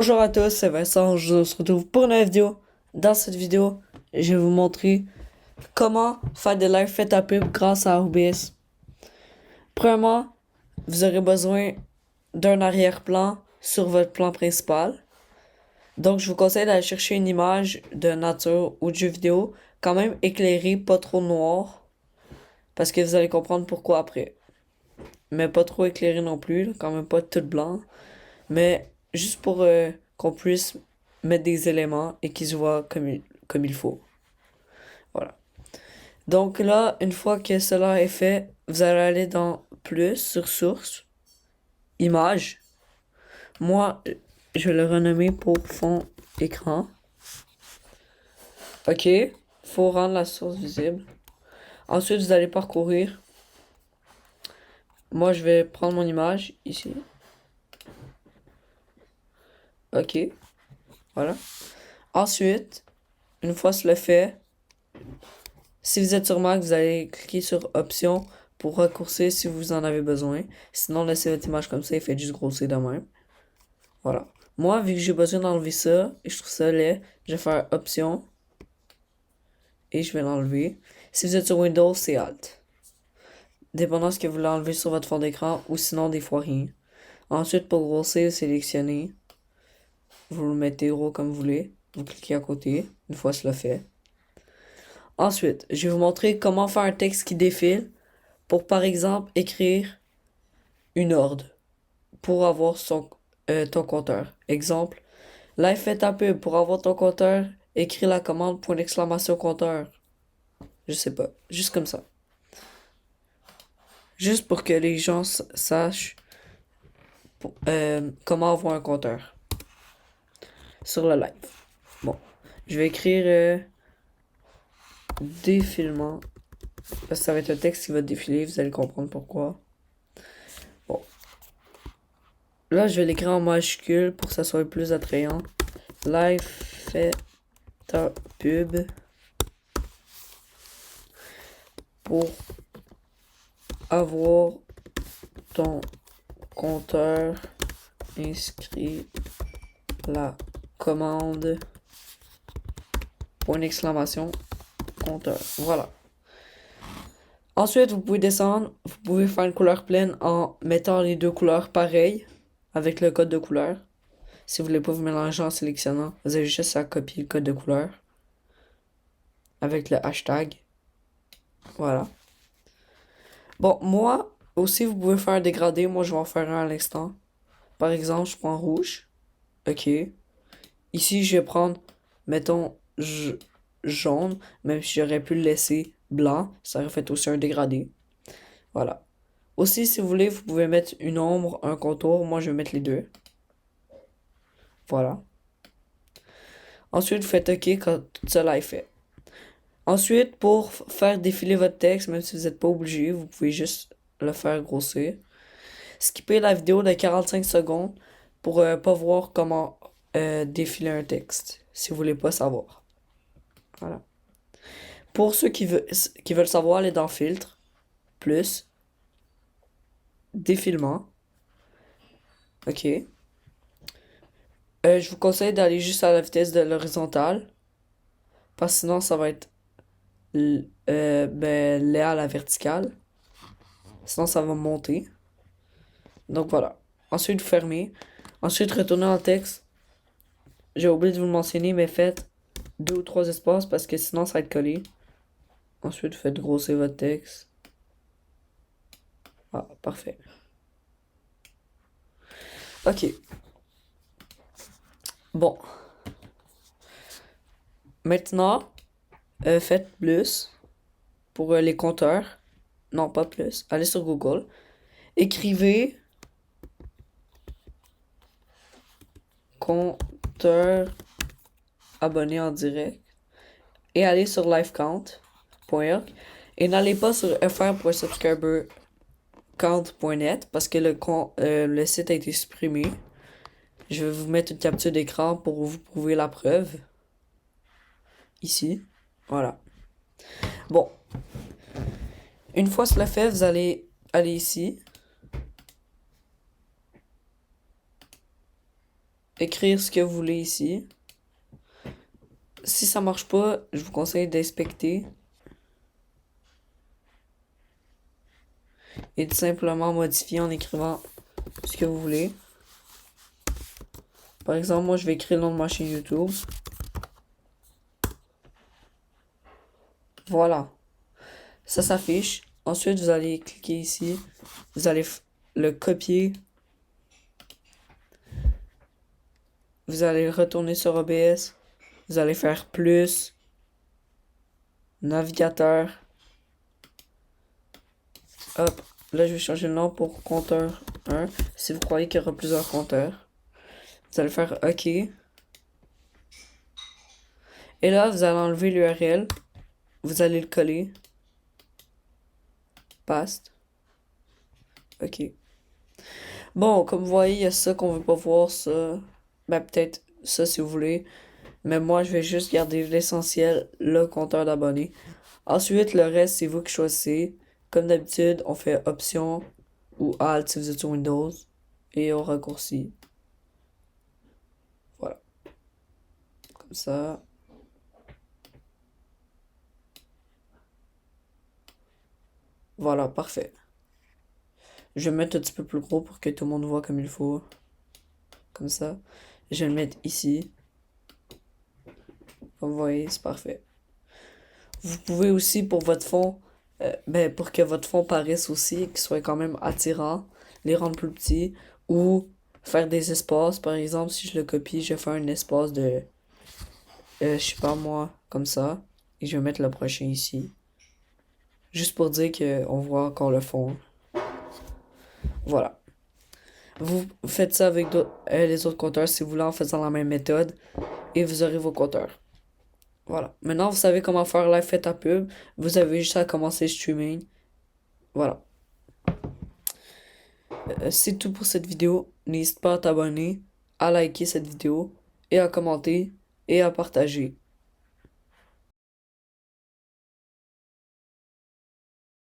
Bonjour à tous, c'est Vincent, je vous retrouve pour une nouvelle vidéo. Dans cette vidéo, je vais vous montrer comment faire des lives faits à pub grâce à OBS. Premièrement, vous aurez besoin d'un arrière-plan sur votre plan principal. Donc, je vous conseille d'aller chercher une image de nature ou de jeu vidéo, quand même éclairée, pas trop noire, parce que vous allez comprendre pourquoi après. Mais pas trop éclairée non plus, quand même pas tout blanc. Mais juste pour qu'on puisse mettre des éléments et qu'ils se voient comme il faut. Voilà. Donc là, une fois que cela est fait, vous allez aller dans plus sur source, image. Moi, je vais le renommer pour fond écran. Ok, faut rendre la source visible. Ensuite, vous allez parcourir. Moi, je vais prendre mon image ici. Ok, voilà. Ensuite, une fois cela fait, si vous êtes sur Mac, vous allez cliquer sur Options pour raccourcir si vous en avez besoin. Sinon, laissez votre image comme ça et faites juste grossir de même. Voilà. Moi, vu que j'ai besoin d'enlever ça et je trouve ça laid, je vais faire Options et je vais l'enlever. Si vous êtes sur Windows, c'est Alt. Dépendant de ce que vous voulez enlever sur votre fond d'écran ou sinon des fois rien. Ensuite, pour grossir, sélectionnez. Vous le mettez gros comme vous voulez. Vous cliquez à côté, une fois cela fait. Ensuite, je vais vous montrer comment faire un texte qui défile pour, par exemple, écrire une ordre pour avoir ton compteur. Exemple, live fait ta pub pour avoir ton compteur, écris la commande point d'exclamation compteur. Je sais pas, juste comme ça. Juste pour que les gens sachent comment avoir un compteur sur le live. Bon, je vais écrire défilement parce que ça va être un texte qui va défiler, vous allez comprendre pourquoi. Bon, là je vais l'écrire en majuscule pour que ça soit plus attrayant. Live fait ta pub pour avoir ton compteur, inscrit la commande, point d'exclamation, compteur. Voilà. Ensuite, vous pouvez descendre, vous pouvez faire une couleur pleine en mettant les deux couleurs pareilles avec le code de couleur. Si vous voulez pas vous mélanger en sélectionnant, vous avez juste à copier le code de couleur avec le hashtag. Voilà. Bon, moi aussi, vous pouvez faire un dégradé. Moi, je vais en faire un à l'instant. Par exemple, je prends rouge. Ok. Ici, je vais prendre, mettons, jaune, même si j'aurais pu le laisser blanc, ça aurait fait aussi un dégradé. Voilà. Aussi, si vous voulez, vous pouvez mettre une ombre, un contour. Moi, je vais mettre les deux. Voilà. Ensuite, vous faites OK quand tout cela est fait. Ensuite, pour faire défiler votre texte, même si vous n'êtes pas obligé, vous pouvez juste le faire grossir. Skipper la vidéo de 45 secondes pour pas voir comment défiler un texte, si vous voulez pas savoir. Voilà. Pour ceux qui veulent savoir, aller dans Filtre, plus, défilement. OK. Je vous conseille d'aller juste à la vitesse de l'horizontale, parce que sinon ça va être laid à la verticale. Sinon ça va monter. Donc voilà. Ensuite, vous fermez. Ensuite, retournez dans le texte. J'ai oublié de vous le mentionner, mais faites deux ou trois espaces parce que sinon ça va être collé. Ensuite, faites grossir votre texte. Ah, parfait. Ok. Bon. Maintenant, faites plus pour les compteurs. Non, pas plus. Allez sur Google. Écrivez compteur abonné en direct et allez sur livecount.org et n'allez pas sur fr.subscribercount.net parce que le site a été supprimé. Je vais vous mettre une capture d'écran pour vous prouver la preuve. Ici. Voilà. Bon. Une fois cela fait, vous allez aller ici. écrire ce que vous voulez ici. Si ça marche pas, je vous conseille d'inspecter et de simplement modifier en écrivant ce que vous voulez. Par exemple, moi je vais écrire le nom de ma chaîne YouTube. Voilà. Ça s'affiche. Ensuite, vous allez cliquer ici. Vous allez le copier. Vous allez retourner sur OBS. Vous allez faire plus. Navigateur. Hop. Là, je vais changer le nom pour compteur 1. Si vous croyez qu'il y aura plusieurs compteurs. Vous allez faire OK. Et là, vous allez enlever l'URL. Vous allez le coller. Paste. OK. Bon, comme vous voyez, il y a ça qu'on veut pas voir, ça. Ben, peut-être ça si vous voulez. Mais moi, je vais juste garder l'essentiel, le compteur d'abonnés. Ensuite, le reste, c'est vous qui choisissez. Comme d'habitude, on fait Option ou Alt si vous êtes sur Windows. Et on raccourcit. Voilà. Comme ça. Voilà, parfait. Je vais mettre un petit peu plus gros pour que tout le monde voit comme il faut. Comme ça. Je vais le mettre ici. Comme vous voyez, c'est parfait. Vous pouvez aussi pour votre fond, pour que votre fond paraisse aussi, qu'il soit quand même attirant, les rendre plus petits ou faire des espaces. Par exemple, si je le copie, je fais un espace de, je sais pas moi, comme ça. Et je vais mettre le prochain ici. Juste pour dire qu'on voit encore le fond. Voilà. Vous faites ça avec les autres compteurs si vous voulez en faisant la même méthode. Et vous aurez vos compteurs. Voilà. Maintenant, vous savez comment faire l'effet à pub. Vous avez juste à commencer le streaming. Voilà. C'est tout pour cette vidéo. N'hésite pas à t'abonner, à liker cette vidéo et à commenter et à partager.